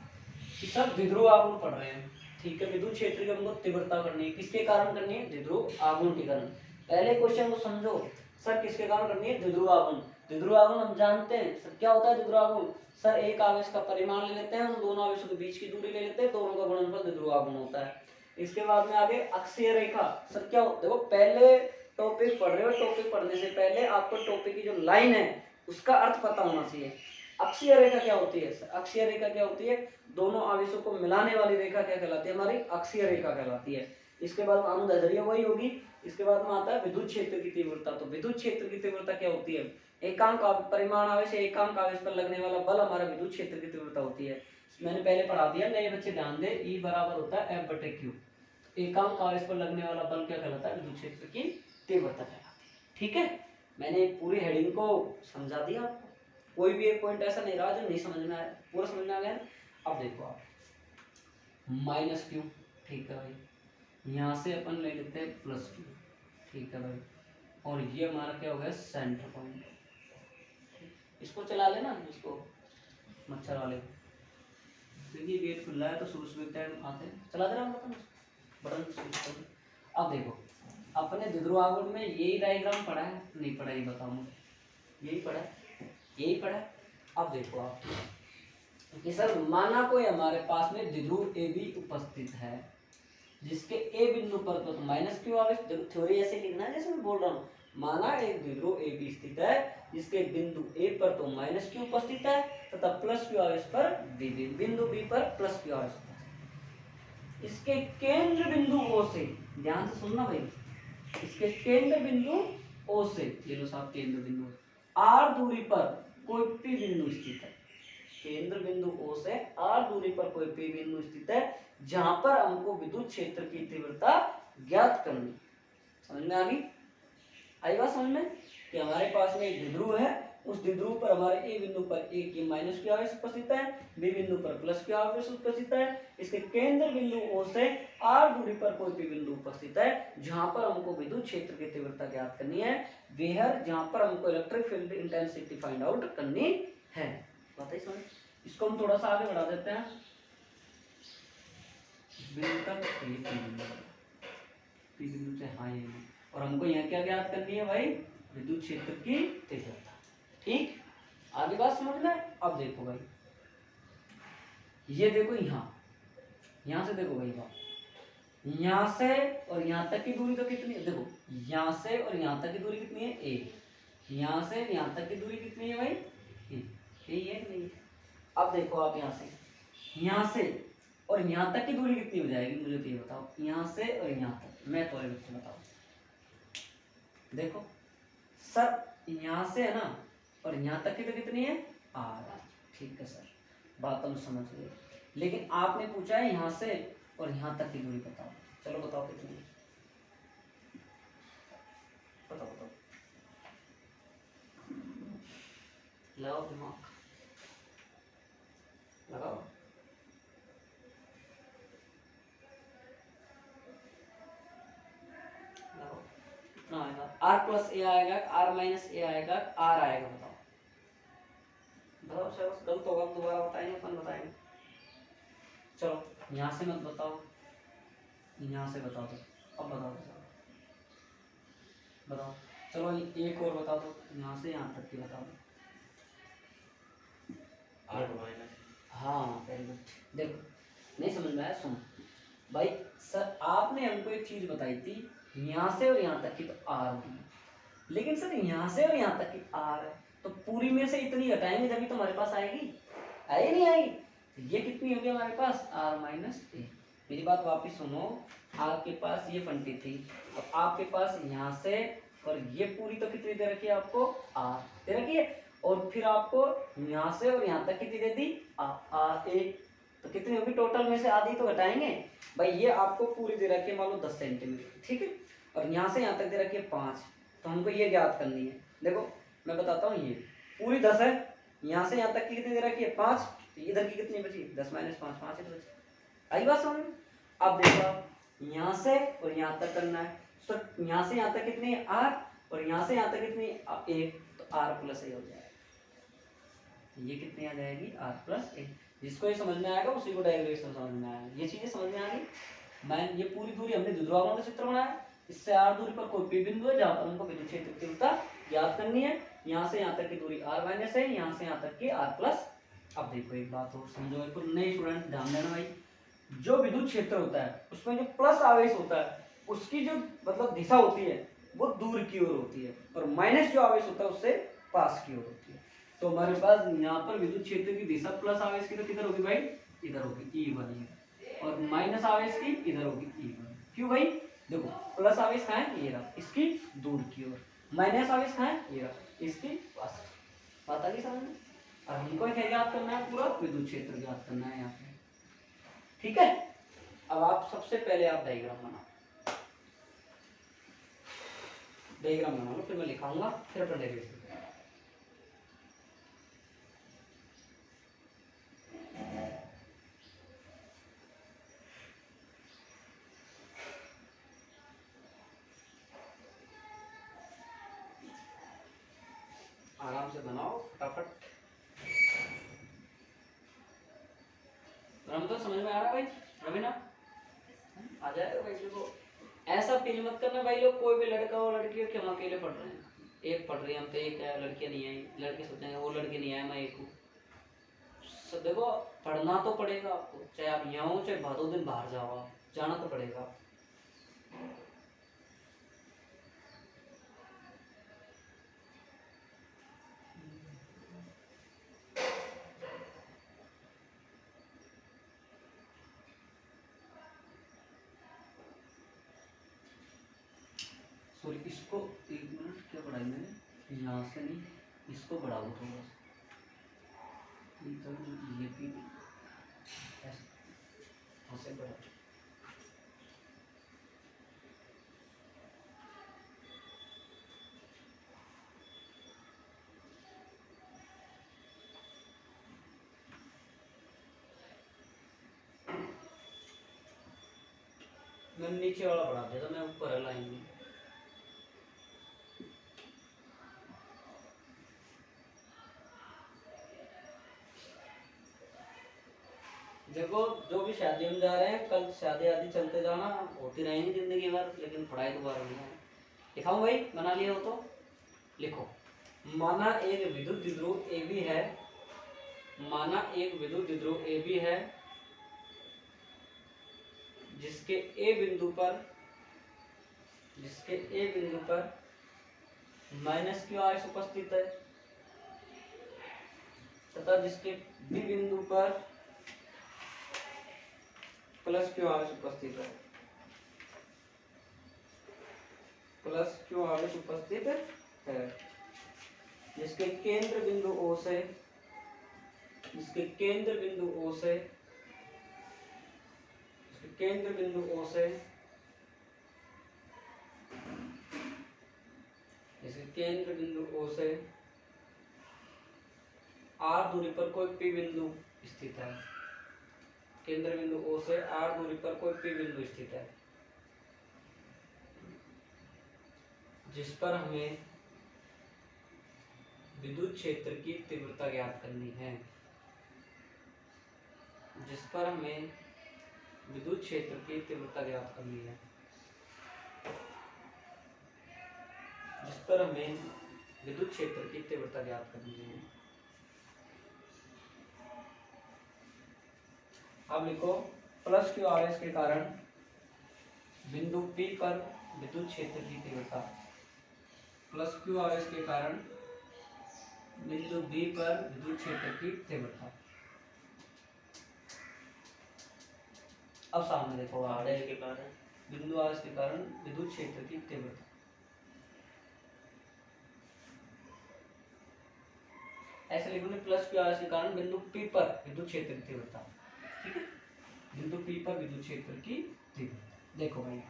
कि सब द्विध्रुव आघूर्ण पढ़ रहे हैं, ठीक है, विद्युत क्षेत्र की हमको तीव्रता करनी है, किसके कारण करनी है, द्विध्रुव आघूर्ण के कारण। पहले क्वेश्चन को समझो। सर किसके कारण करनी है? द्विध्रुवागुण। द्विध्रुवागुण हम जानते हैं सर क्या होता है द्विध्रुवागुण। सर एक आवेश का परिमाण ले लेते हैं, उन दोनों आवेशों के बीच की दूरी ले लेते हैं, दोनों का गुणनफल द्विध्रुवागुण होता है। इसके बाद में आगे अक्षीय रेखा। सर क्या देखो पहले टॉपिक पढ़ रहे हो, टॉपिक पढ़ने से पहले आपको टॉपिक की जो लाइन है उसका अर्थ पता होना चाहिए। अक्षीय रेखा क्या होती है? अक्षीय रेखा क्या होती है? दोनों आवेशों को मिलाने वाली रेखा क्या कहलाती है? हमारी अक्षीय रेखा कहलाती है। इसके बाद अनुदैर्ध्य वही होगी। इसके बाद में आता है विद्युत क्षेत्र की तीव्रता। तो विद्युत क्षेत्र की तीव्रता क्या होती है? एकांक परिमाण आवेश, एकांक आवेश पर लगने वाला बल हमारा विद्युत क्षेत्र की तीव्रता होती है। मैंने पहले पढ़ा दिया, नए बच्चे ध्यान दें। E बराबर होता है F/Q। एकांक आवेश पर लगने वाला बल क्या कहलाता है? विद्युत क्षेत्र की तीव्रता कहलाती है। ठीक है, मैंने पूरी हेडिंग को समझा दिया आपको। कोई भी एक पॉइंट ऐसा नहीं रहा जो नहीं समझ में आया, पूरा समझ में आ गया। अब देखो आप -Q, ठीक है भाई, यहाँ से अपन ले लेते हैं +Q, ठीक है भाई, और ये हमारा क्या हो गया? Centre point. इसको चला लेना, इसको मच्छर वाले, देखिए गेट खुला है तो सुबह टाइम आते हैं, चला दे रहा हूँ बटन। अब देखो अपने द्विध्रुवागुण में यही डायग्राम पढ़ा है नहीं पढ़ा? ये बताओ मुझे। यही पढ़ा है, यही पढ़ा है। अब देखो आप कि सर माना कोई हमारे पास में द्विध्रुव AB उपस्थित है, जिसके A बिंदु पर तो -Q आवेश, थ्योरी ऐसे लिखना है जैसे मैं बोल रहा हूँ। माना एक द्विध्रुव AB स्थित है, जिसके बिंदु A पर तो -Q उपस्थित है तथा +Q आवेश पर बिंदु B पर +Q आवेश उपस्थित है। इसके केंद्र बिंदु O से, ध्यान से सुनना भाई, इसके केंद्र बिंदु O से, ये लो साहब केंद्र बिंदु R दूरी पर कोई P बिंदु स्थित है। केंद्र बिंदु O से R दूरी पर कोई P बिंदु स्थित है, जहां पर हमको विद्युत क्षेत्र की तीव्रता ज्ञात करनी। समझ में आ गई? आई बात समझ में कि हमारे पास में एक द्विध्रुव है, उस द्विध्रुव पर हमारे A बिंदु पर एक -Q आवेश उपस्थित है, B बिंदु पर +Q आवेश उपस्थित है। इसके केंद्र बिंदु O से R दूरी पर कोई P बिंदु उपस्थित है, जहां पर हमको विद्युत क्षेत्र की तीव्रता ज्ञात करनी है। वेयर जहां पर हमको electric field intensity find out करनी है। बताइए समझ। इसको हम थोड़ा सा आगे बढ़ा देते हैं बिंदु तक, P बिंदु से, हाँ ये, और हमको यहाँ क्या ज्ञात करनी है भाई? विद्युत क्षेत्र की तीव्रता। ठीक, आगे बात समझ में। अब देखो भाई, ये देखो यहाँ से देखो भाई बात, यहाँ से और यहाँ तक की दूरी तो कितनी है? देखो यहाँ से और यहाँ तक की दूरी कितनी है? A। यहाँ से यहाँ तक की दूरी कितनी है भाई? यही है नहीं? अब देखो आप यहाँ से और यहाँ तक की दूरी कितनी हो जाएगी? मुझे तो ये बताओ, यहाँ से और यहाँ तक, मैं तो बच्चे बताओ। देखो सर यहाँ से है ना, और यहाँ तक की तो कितनी है? R। ठीक है सर, बात हम समझ गए। लेकिन आपने पूछा है यहाँ से और यहाँ तक की दूरी बताओ। चलो बताओ कितनी है? बताओ बताओ, लगाओ दिमाग, लगाओ। कितना आएगा? R+A आएगा, R-A आएगा, R आएगा, बताओ बताओ। चलो गलत होगा दोबारा बताएंगे, अपन बताएंगे। चलो यहाँ से मत बताओ, यहाँ से बता दो। अब बताओ बताओ, चलो एक और बता दो, यहाँ से यहाँ तक की बता दो। हाँ वेरी गुड। देखो नहीं समझ में आया? सुनो भाई, सर आपने हमको एक चीज बताई थी, यहाँ से और यहाँ तक की तो R होगी, लेकिन सर यहाँ से और यहाँ तक की R है, तो पूरी में से इतनी हटाएंगे जब तो हमारे पास आएगी, आएगी नहीं आएगी? तो ये कितनी होगी हमारे पास? R-A। मेरी बात वापस सुनो, आपके पास ये फंटी थी, अब आपके पास यहाँ से और ये पूरी तो कितनी दे रखी है आपको? R दे रखी है, और फिर आपको यहाँ से और यहाँ तक कितनी दे दी? R-A। तो कितनी होगी टोटल में से? आधी तो घटाएंगे भाई। ये आपको पूरी दे रखी है मान लो 10 सेंटीमीटर, ठीक है, और यहाँ से यहाँ तक दे रखी है 5, तो हमको ये ज्ञात करनी है। देखो मैं बताता हूँ, ये पूरी 10 है, यहाँ से यहाँ तक की कितनी दे रखी है? 5, तो इधर की कितनी बची? 10 - 5, 5 ही तो बची। आई बात समझ में? अब देखो आप यहाँ से और यहाँ तक करना है, तो यहाँ से यहाँ तक कितनी है? R, और यहाँ से यहाँ तक कितनी है? 1, तो R+A हो जाएगा। ये कितनी आ जाएगी? R+A। जिसको ये समझ में आएगा उसी को डायरेक्शन समझ में आएगा। ये चीजें समझ में आ गई। मैं ये पूरी दूरी हमने द्विध्रुवागुण का चित्र बनाया, इससे r दूरी पर कोई p बिंदु है जहां पर हमको विद्युत क्षेत्र की तीव्रता ज्ञात करनी है। यहाँ से यहाँ तक की दूरी r माइनस है, यहाँ से यहाँ तक की r प्लस। अब देखो एक बात और समझो, एक नए स्टूडेंट ध्यान देना भाई, जो विद्युत क्षेत्र होता है उसमें जो प्लस आवेश होता है उसकी जो मतलब दिशा होती है वो दूर की ओर होती है, और माइनस जो आवेश होता है उससे पास की ओर होती है। तो हमारे पास यहाँ पर विद्युत क्षेत्र की दिशा प्लस आवेश की तो किधर होगी भाई, इधर होगी E1, और माइनस आवेश की इधर होगी E1। क्यों भाई, देखो प्लस आवेश कहाँ है, ये रहा, इसकी दूर की ओर, माइनस आवेश कहाँ है, ये रहा, इसकी पास। बात आ गई समझ में। और हमको क्या ज्ञात करना है, पूरा विद्युत क्षेत्र ज्ञात करना है यहाँ पे, ठीक है। अब आप सबसे पहले आप डायग्राम बनाओ, डायग्राम बना लो, फिर मैं लिखाऊंगा, फिर अपन डेरिवेशन करेंगे। आराम से बनाओ फटाफट। तो समझ में आ रहा भाई रवीना, आ जाएगा भाई। देखो ऐसा फील मत करना भाई लोग, कोई भी लड़का और लड़की हो कि हम अकेले पढ़ रहे हैं, एक पढ़ रही है, हम तो एक है, लड़कियां नहीं आई, लड़के सोचेंगे वो लड़के नहीं आए मैं एक हूँ। देखो पढ़ना तो पड़ेगा आपको, चाहे आप यहाँ हो चाहे भादों दिन बाहर जाओ, आप जाना तो पड़ेगा। सॉरी, इसको एक मिनट, क्या बढ़ाई मैंने, यहाँ से नहीं, इसको बढ़ा दो थोड़ा सा, ये भी ऐसे बढ़ा। मैं नीचे वाला बढ़ा देता, मैं ऊपर लाइन में। देखो जो भी शादी में जा रहे हैं, कल शादी आदि चलते जाना, होती रहेंगी जिंदगी भर, लेकिन पढ़ाई तो बार नहीं है। लिखाऊं भाई, बना लिया हो तो लिखो। माना एक विद्युत द्विध्रुव ए बी है, माना एक विद्युत द्विध्रुव ए बी है जिसके ए बिंदु पर माइनस क्यू आवेश उपस्थित है, तथा जिसके बी बिंदु पर प्लस क्यू आवेश उपस्थित है, प्लस क्यू आवेश उपस्थित है, जिसके केंद्र बिंदु O से, जिसके केंद्र बिंदु O से, केंद्र बिंदु O से, इसके केंद्र बिंदु O से R दूरी पर कोई P बिंदु स्थित है, केंद्र बिंदु O से R दूरी पर कोई P बिंदु स्थित है, जिस पर हमें विद्युत क्षेत्र की तीव्रता ज्ञात करनी है, जिस पर हमें विद्युत क्षेत्र की तीव्रता ज्ञात करनी है, जिस पर हमें विद्युत क्षेत्र की तीव्रता ज्ञात करनी है। अब लिखो, प्लस क्यू आवेश के कारण बिंदु P पर विद्युत क्षेत्र की तीव्रता, प्लस क्यू आवेश के कारण बिंदु B पर विद्युत क्षेत्र की तीव्रता। अब सामने देखो, आवेश के कारण, बिंदु आवेश के कारण विद्युत क्षेत्र की तीव्रता, ऐसे लिखोगे प्लस क्यू आवेश के कारण बिंदु P पर विद्युत क्षेत्र की तीव्रता, ठीक है, बिंदु P पर विद्युत क्षेत्र की तीव्रता। देखो भाई,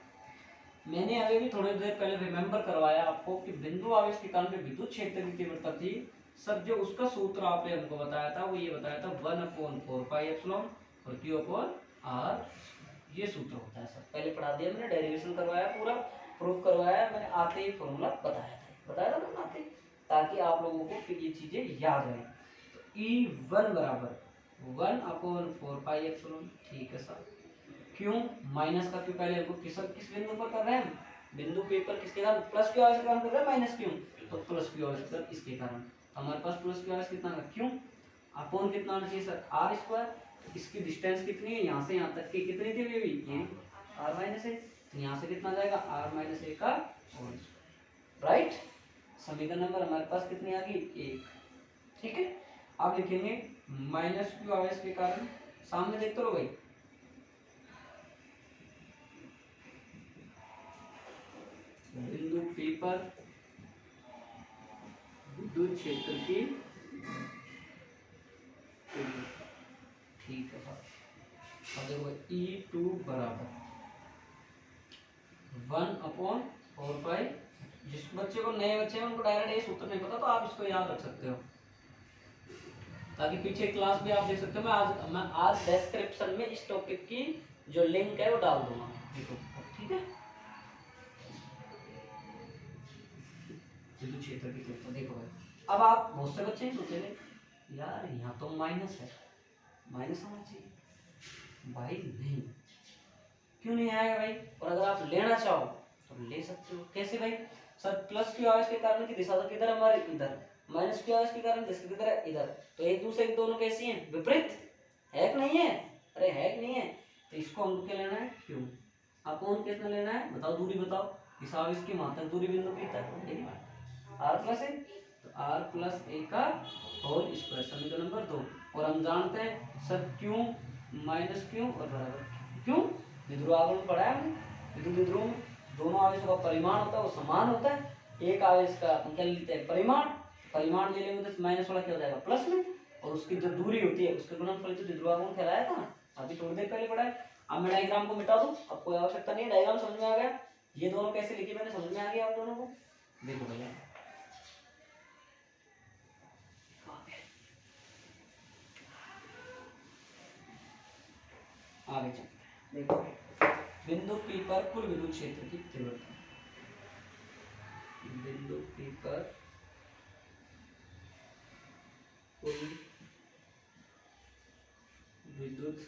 मैंने अभी भी थोड़ी देर पहले रिमेम्बर करवाया आपको कि बिंदु आवेश के कारण जो विद्युत क्षेत्र की तीव्रता थी, सब जो उसका सूत्र आपने हमको बताया था वो ये बताया था 1/4πε और Q/R, ये सूत्र होता है। सब पहले पढ़ा दिया मैंने, डेरिवेशन करवाया, पूरा प्रूफ करवाया मैंने, आते ही फॉर्मूला बताया था ना आते, ताकि आप लोगों को फिर ये चीजें याद रहें। तो E1 बराबर 1/4πε, ठीक है सर। क्यों, माइनस का क्यों, पहले हमको किस बिंदु पर कर रहे हैं, बिंदु P पर किसके कारण प्लस क्यू आवेश के कारण कर रहा है माइनस क्यू, तो प्लस क्यू आवेश कर इसके कारण हमारे पास प्लस क्यू आवेश कितना है क्यू अपॉन कितना होना चाहिए सर आर स्क्वायर। इसकी डिस्टेंस कितनी है यहाँ से यहाँ तक की कितनी थी बेबी ये आर माइनस ए, तो यहाँ से कितना जाएगा आर माइनस ए का होल स्क्वायर राइट। समीकरण नंबर हमारे पास कितनी आ गई एक। ठीक है अब लिखेंगे माइनस क्यू आवेश के कारण सामने देखते रहो भाई बिंदु P पर विद्युत क्षेत्र की ठीक है अब देखो E2 बराबर 1/4 जिस बच्चे को नए बच्चे हैं उनको डायरेक्ट ये सूत्र नहीं पता तो आप इसको याद रख सकते हो ताकि पीछे क्लास भी आप देख सकते हो। मैं आज डिस्क्रिप्शन में इस टॉपिक की जो लिंक है वो डाल दूंगा देखो ठीक है। विद्युत क्षेत्र की तो देखो भाई अब आप बहुत से बच्चे सोचेंगे यार यहाँ तो माइनस है माइनस होना चाहिए भाई नहीं क्यों नहीं आएगा भाई और अगर आप लेना चाहो तो ले सकते हो कैसे भाई सर प्लस क्यू आवेश के कारण की दिशा तो किधर हमारे इधर माइनस क्यू आवेश के कारण दिशा किधर है इधर तो एक दूसरे के दोनों कैसी हैं विपरीत है कि नहीं है अरे है कि नहीं है तो इसको हमको क्या लेना है क्यू अपोन कितना लेना है बताओ दूरी बताओ दिशा आवेश की मात्रक दूरी बिंदु P तक आर प्लस ए तो आर प्लस ए का होल स्क्वायर समीकरण नंबर 2 और हम जानते हैं सर क्यू माइनस क्यू और बराबर क्यों विध्रुवागम में पढ़ा है हमने विद्युत विध्रुव में दोनों आवेशों का परिमाण होता है वो समान होता है एक आवेश का हम क्या लेते हैं परिमाण ले लेंगे तो माइनस वाला क्या हो जाएगा प्लस में और उसकी जो दूरी होती है उसके गुणनफल तो विध्रुवागम कहलाया था ना अभी थोड़ी देर पहले पढ़ा है। अब मैं डायग्राम को मिटा दूं अब कोई आवश्यकता नहीं है डायग्राम समझ में आ गया ये दोनों कैसे लिखे मैंने समझ में आ गया आप दोनों को देखो भैया आगे चलते हैं देखो बिंदु P पर कुल विद्युत क्षेत्र की तीव्रता बिंदु P पर कुल विद्युत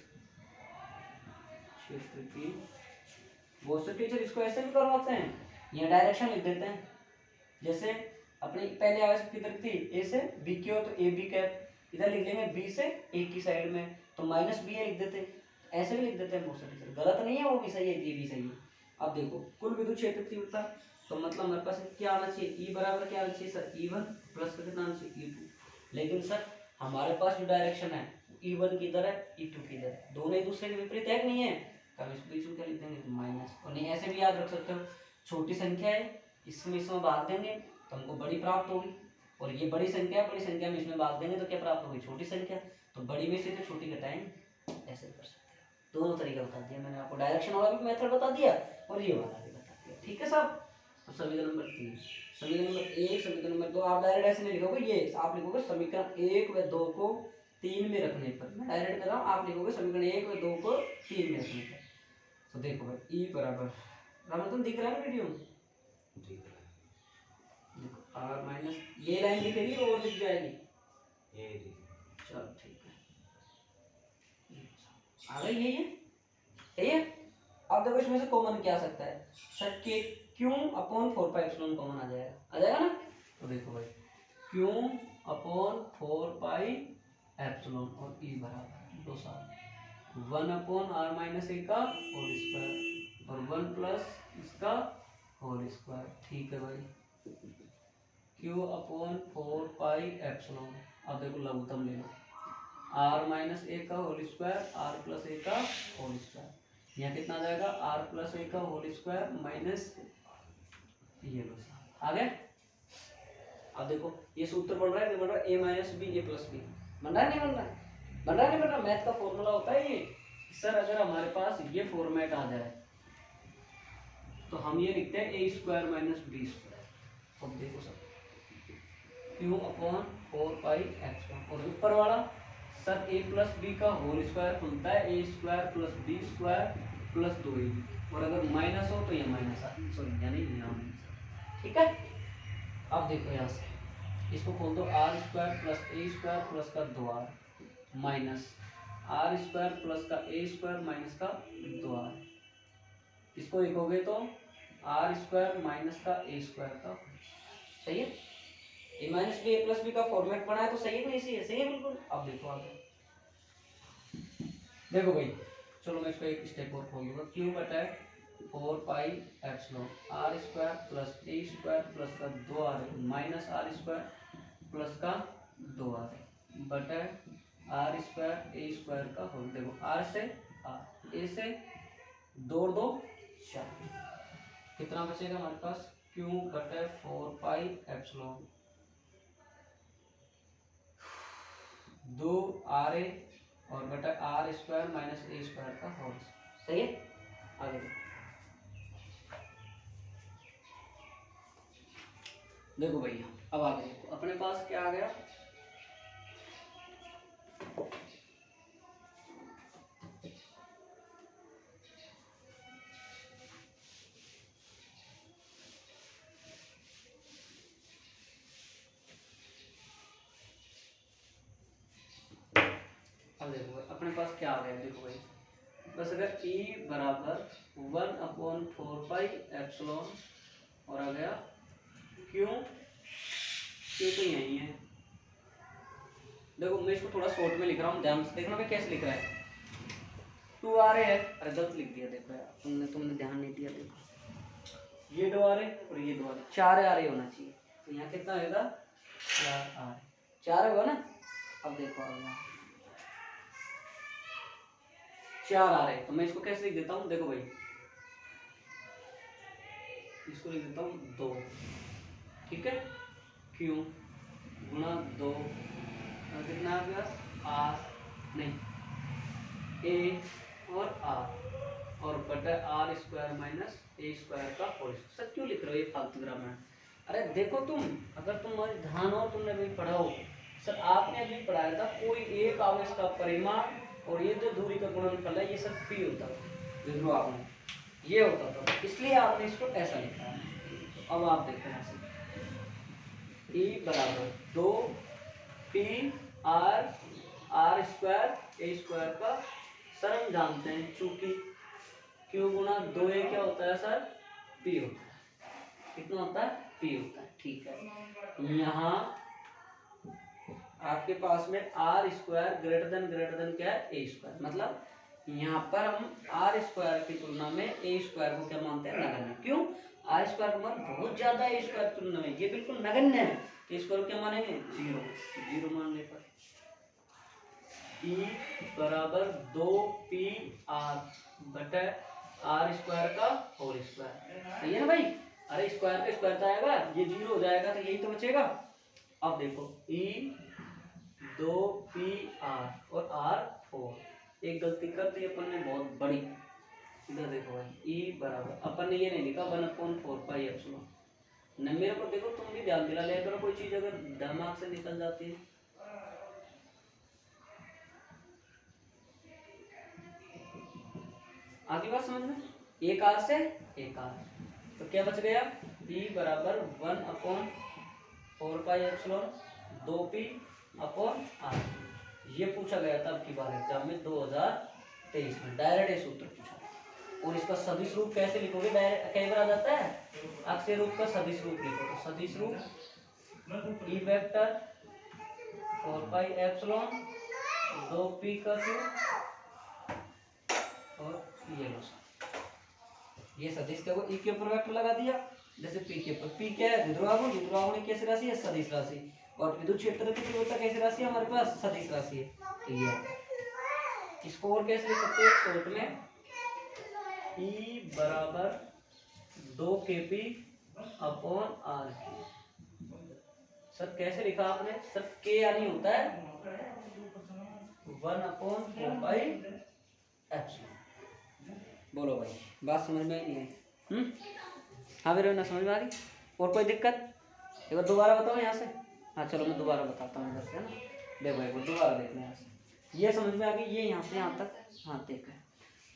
क्षेत्र की बहुत से टीचर इसको ऐसे भी करवाते हैं यहाँ डायरेक्शन लिख देते हैं जैसे अपनी पहले आवेश की तरफ थी ए से बी की ओर तो ए बी कैप इधर लिख लेंगे बी से ए की साइड में तो माइनस बी लिख देते ऐसे भी लिख देते हैं बहुत से टीचर गलत नहीं है वो भी सही है ये भी सही है। अब देखो कुल विद्युत क्षेत्र तीव्रता तो मतलब हमारे पास क्या आना चाहिए ई बराबर क्या आना चाहिए सर E1 प्लस कितना आना चाहिए E2 लेकिन सर हमारे पास जो डायरेक्शन है E1 किधर है E2 किधर है दोनों एक दूसरे के विपरीत है नहीं है तब इस बीच में क्या लिख देंगे माइनस और नहीं ऐसे भी याद रख सकते हो छोटी संख्या है इसमें भाग देंगे तो हमको बड़ी प्राप्त होगी और ये बड़ी संख्या में इसमें भाग देंगे तो क्या प्राप्त होगी छोटी संख्या तो बड़ी में से तो छोटी घटाएंगे ऐसे कर सकते हैं दोनों तरीका बता दिया मैंने आपको डायरेक्शन वाला भी मेथड बता दिया और ये वाला भी बता दिया ठीक है साहब। तो समीकरण नंबर 3 समीकरण नंबर 1 समीकरण नंबर 2 आप डायरेक्ट ऐसे नहीं लिखोगे ये आप लिखोगे समीकरण 1 व 2 को 3 में रखने पर मैं डायरेक्ट कर रहा हूँ आप लिखोगे समीकरण 1 व 2 को 3 में रखने पर तो देखो भाई ई बराबर रामतन दिख रहा है ना वीडियो में देखो आर माइनस ये लाइन दिखेगी और दिख जाएगी ये चलो ठीक है आ गई यही है अब देखो इसमें से कॉमन क्या आ सकता है सर के क्यों अपॉन 4 पाई एप्सिलॉन कॉमन आ जाएगा ना तो देखो भाई क्यों अपॉन 4 पाई एप्सिलॉन और ई बराबर दो साल 1 अपॉन आर माइनस ए का होल स्क्वायर और 1 प्लस इसका होल स्क्वायर ठीक है भाई क्यू अपॉन 4 पाई एप्सिलॉन अब देखो लघुत्तम ले लो आर माइनस ए का होल स्क्वायर आर प्लस ए का होल स्क्वायर यहाँ कितना आ जाएगा आर प्लस ए का होल स्क्वायर माइनस ये लो आ गया। अब देखो ये सूत्र बन रहा है बन रहा है ए माइनस बी ए प्लस बी बन रहा है नहीं बन रहा है बन रहा है नहीं बन रहा मैथ का फॉर्मूला होता है ये सर अगर हमारे पास ये फॉर्मेट आ जाए तो हम ये लिखते हैं A square minus B square अब देखो sir Q upon 4 pi epsilon और ऊपर वाला सर ए प्लस बी का होल स्क्वायर खुलता है A square plus B square plus 2ab और अगर माइनस हो तो ये माइनस सॉरी यानी यहाँ ठीक है। अब देखो यहाँ से इसको खोल दो r square plus a square plus का 2r minus r square plus का ए स्क्वायर माइनस का 2r इसको लिखोगे तो आर स्क्वायर माइनस का ए स्क्वायर का, सही है। ए माइनस बी ए प्लस बी का फॉर्मेट पढ़ा है तो सही है कि नहीं, सही है बिल्कुल। अब देखो आगे, देखो भाई चलो मैं इसको एक स्टेप और खोल दूंगा। क्यू बटा 4 pi epsilon r square plus a square plus का 2 r minus r square plus का 2 आर बटा आर स्क्वायर ए स्क्वायर का होल। देखो आर से आर, ए से 2 2 4, कितना बचेगा हमारे पास, क्यू बटे 4 पाई एप्सिलॉन 2 आर ए और बटा r square minus a square का होल, सही है। आगे देखो भैया, अब आगे देखो अपने पास क्या आ गया, अब देखो अपने पास क्या आ गया, देखो भाई बस अगर E बराबर 1/4 पाई एप्सिलॉन और आ गया क्यों, क्यों तो यही है। देखो मैं इसको थोड़ा शॉर्ट में लिख रहा हूँ, ध्यान से देखना मैं कैसे लिख रहा है। 2 आ रहे हैं, अरे गलत लिख दिया, देखो यार तुमने ध्यान नहीं दिया। देखो ये 2 आ रहे और ये 2 आ रहे, 4 आ रहे होना चाहिए, तो यहाँ कितना होगा 4 आ रहे, 4 होगा ना। अब देखो अब यहाँ 4 आ रहे, तो मैं इसको कैसे लिख देता हूँ, देखो भाई इसको लिख देता हूँ 2, ठीक है, क्यों गुणा 2 कितना आ गया आर नहीं ए और आर और बटा r square minus a square का होल। सर क्यों लिख रहे हो ये फालतू ग्रामर, अरे देखो तुम अगर तुम्हारी ध्यान हो तुमने अभी पढ़ा हो, सर आपने अभी पढ़ाया था कोई एक आवेश का परिमाण और ये जो दूरी का गुणनफल है ये सब पी होता था, देखो आपने ये होता था, इसलिए आपने इसको ऐसा लिखा है। तो अब आप देखो यहाँ से E बराबर 2 P R square a square का, सर हम जानते हैं चूंकि क्यू गुणा 2a क्या होता है सर, पी होता है, कितना होता है पी होता है, ठीक है। यहाँ आपके पास में आर स्क्वायर ग्रेटर देन क्या है ए स्क्वायर, मतलब यहाँ पर हम आर स्क्वायर की तुलना में ए स्क्वायर को क्या मानते हैं नगण्य, क्यों आर स्क्वायर का मान बहुत ज्यादा है ए स्क्वायर की तुलना में, ये बिल्कुल नगण्य है, तो इसको क्या मानेंगे 0 मानने पर E बराबर 2 पी आर बटा आर स्क्वायर का होल स्क्वायर, सही है ना भाई। अरे स्क्वायर का स्क्वायर तो आएगा, ये 0 हो जाएगा तो यही तो बचेगा। अब देखो E 2 पी आर और आर 4, एक गलती कर दी अपन ने बहुत बड़ी, इधर देखो भाई E बराबर अपन ने ये नहीं लिखा 1/4 पाई एप्सिलॉन, न मेरे को देखो तुम भी ध्यान दिला लिया करो, कोई चीज अगर दिमाग से निकल जाती है। आगे बात समझ में, एक आर से एक आर, तो क्या बच गया E बराबर 1/4 pi epsilon 2p upon are, ये पूछा गया था अब की बार एग्जाम में 2023 में, डायरेक्ट ये सूत्र पूछा। और इसका सदिश रूप कैसे लिखोगे, डायरेक्ट कई बार आ जाता है, अक्षय रूप का सदिश रूप लिखो, तो सदिश रूप E vector 4 pi epsilon 2p का क्यूब और ये लो ये सदिश को E के ऊपर वेक्टर लगा दिया, जैसे P के ऊपर, P क्या है विद्युद्वाहन, विद्युद्वाहन कैसी राशि है सदिश राशि, और विद्युत क्षेत्र की तीव्रता कैसी राशि है हमारे पास सदिश राशि है, तो ये इसको और कैसे लिख सकते हैं शॉर्ट में E बराबर 2 kp अपॉन आर, सर कैसे लिखा आपने, सर के यानी होता है 1/4 पाई एप्सिलॉन, बोलो भाई बात समझ में आई है। हाँ मेरे ना समझ में आ गई, और कोई दिक्कत, एक बार दोबारा बताओ यहाँ से, हाँ चलो मैं दोबारा बताता हूँ इधर से, है ना, देखो एक बार दोबारा देखना यहाँ से, ये समझ में आ गई, ये यहाँ से यहाँ तक, हाँ ठीक है।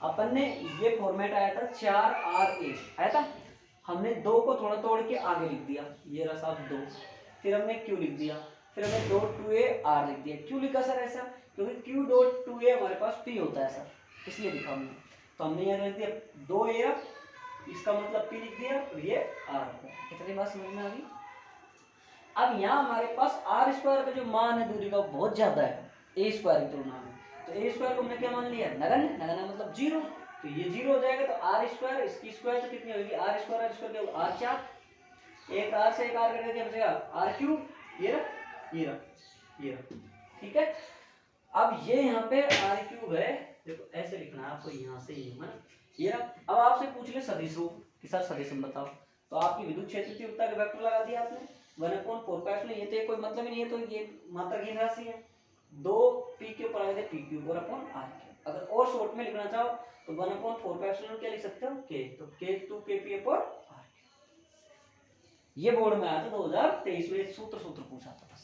अपन ने ये फॉर्मेट आया था 4RA आया था, हमने 2 को थोड़ा तोड़ के आगे लिख दिया, ये रहा साहब 2, फिर हमने Q लिख दिया, फिर हमने डॉट 2A R लिख दिया। क्यों लिखा सर ऐसा, क्योंकि Q डॉट 2A हमारे पास P होता है सर, इसलिए लिखा हमने, तो हमने यहाँ लिख दिया 2A इसका मतलब P लिख दिया और ये R। कितनी बात समझ में आ गई? अब यहाँ हमारे पास R स्क्वायर का जो मान है दूरी का बहुत ज्यादा है A स्क्वायर की तुलना में, तो A स्क्वायर को हमने क्या मान लिया? नगण्य। नगण्य मतलब जीरो, तो ये जीरो हो जाएगा। तो R स्क्वायर, इसकी स्क्वायर तो कितनी होगी? R स्क्वायर क्या होगा? R चार, एक R से एक R करके क्या बचेगा? R cube. ये रहा, ये रहा, ये रहा, ठीक है। अब ये यहाँ पे R क्यूब है, देखो ऐसे लिखना है आपको, यहाँ से ये है ये रहा। अब आपसे पूछ ले सदिश रूप कि सर सदिश हम बताओ, तो आपकी विद्युत क्षेत्र तीव्रता के वेक्टर लगा दिया आपने 1/4 में। ये तो कोई मतलब ही नहीं है, तो ये मात्राहीन राशि है। 2 पी के ऊपर आ गए पी क्यूब और अपॉन आर क्यूब। अगर और शॉर्ट में लिखना चाहो तो 1/4 क्या लिख सकते हो? के, तो के टू के पी अपॉन आर। ये बोर्ड में आया था 2023 में, सूत्र पूछा था। बस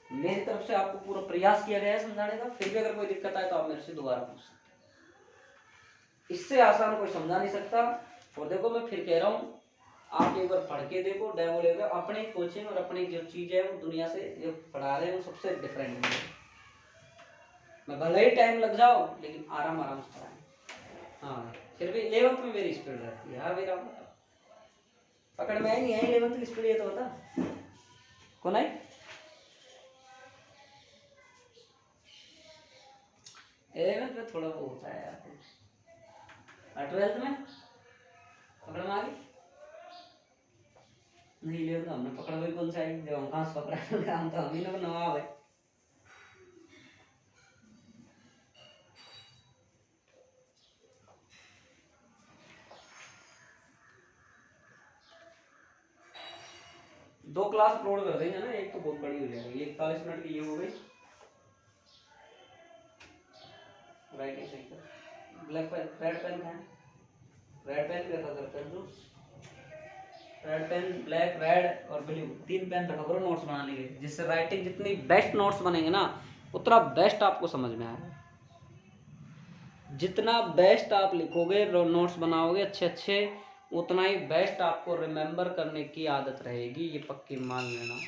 मेरी तरफ से आपको पूरा प्रयास किया गया है समझाने का। फिर भी अगर कोई दिक्कत आए तो आप मेरे से दोबारा पूछ सकते हैं। इससे आसान कोई समझा नहीं सकता। और देखो मैं फिर कह रहा हूँ, आप एक बार पढ़ के देखो, डेमो लेकर अपने कोचिंग और अपनी जो चीज है वो दुनिया से जो पढ़ा रहे हैं वो सबसे डिफरेंट है। मैं भले ही टाइम लग जाओ लेकिन आराम आराम से पढ़ाएं। हाँ फिर भी 11th में मेरी स्पीड रहती है। हाँ मेरा पकड़ में आई नहीं आई 11th की स्पीड, ये तो बता कौन आई? 11th में थोड़ा वो होता है यार। 12th में पकड़ में आ गई नहीं? 11th हमने पकड़ हुई कौन सा आई? जब हम कहाँ से पकड़ा हम तो हम ही लोग नवाब है। दो क्लास अपलोड कर देंगे ना, एक तो बहुत बड़ी हो जाएगी। 41 मिनट की ये हो गई। राइटिंग सही कर। ब्लैक पेन, रेड पेन है, रेड पेन रखा करते हैं जो रेड पेन, ब्लैक, रेड और ब्लू, 3 पेन रखा करो नोट्स बनाने के, जिससे राइटिंग जितनी बेस्ट नोट्स बनेंगे ना उतना बेस्ट आपको समझ में आएगा। जितना बेस्ट आप लिखोगे नोट्स बनाओगे अच्छे अच्छे, उतना ही बेस्ट आपको रिमेम्बर करने की आदत रहेगी, ये पक्की मान लेना।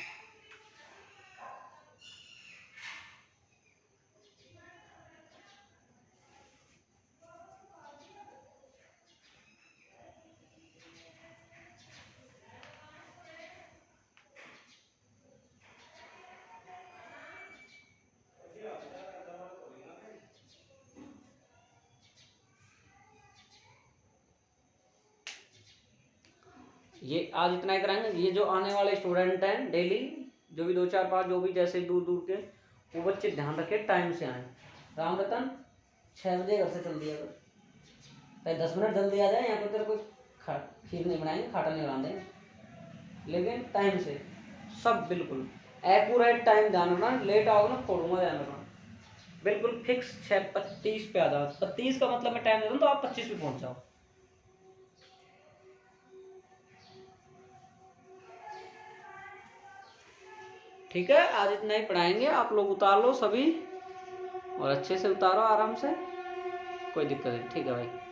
ये आज इतना ही कराएंगे। ये जो आने वाले स्टूडेंट हैं डेली, जो भी 2 4 5 जो भी जैसे दूर दूर के, वो बच्चे ध्यान रखें टाइम से आए। राम रतन 6 बजे घर से चल दिया कर, 10 मिनट जल्दी आ जाए। यहाँ पे तेरे कोई खीर नहीं बनाएंगे, खाटा नहीं बना देंगे, लेकिन टाइम से सब बिल्कुल एक्यूरेट टाइम ध्यान रखना। लेट आओगे ना फोड़ूंगा, ध्यान रखना। बिल्कुल फिक्स 6:25 पे आ जाओ। 25 का मतलब मैं टाइम दे दूँ तो आप 25 पे पहुँच जाओ। ठीक है, आज इतना ही पढ़ाएंगे। आप लोग उतार लो सभी और अच्छे से उतारो आराम से, कोई दिक्कत नहीं। ठीक है भाई।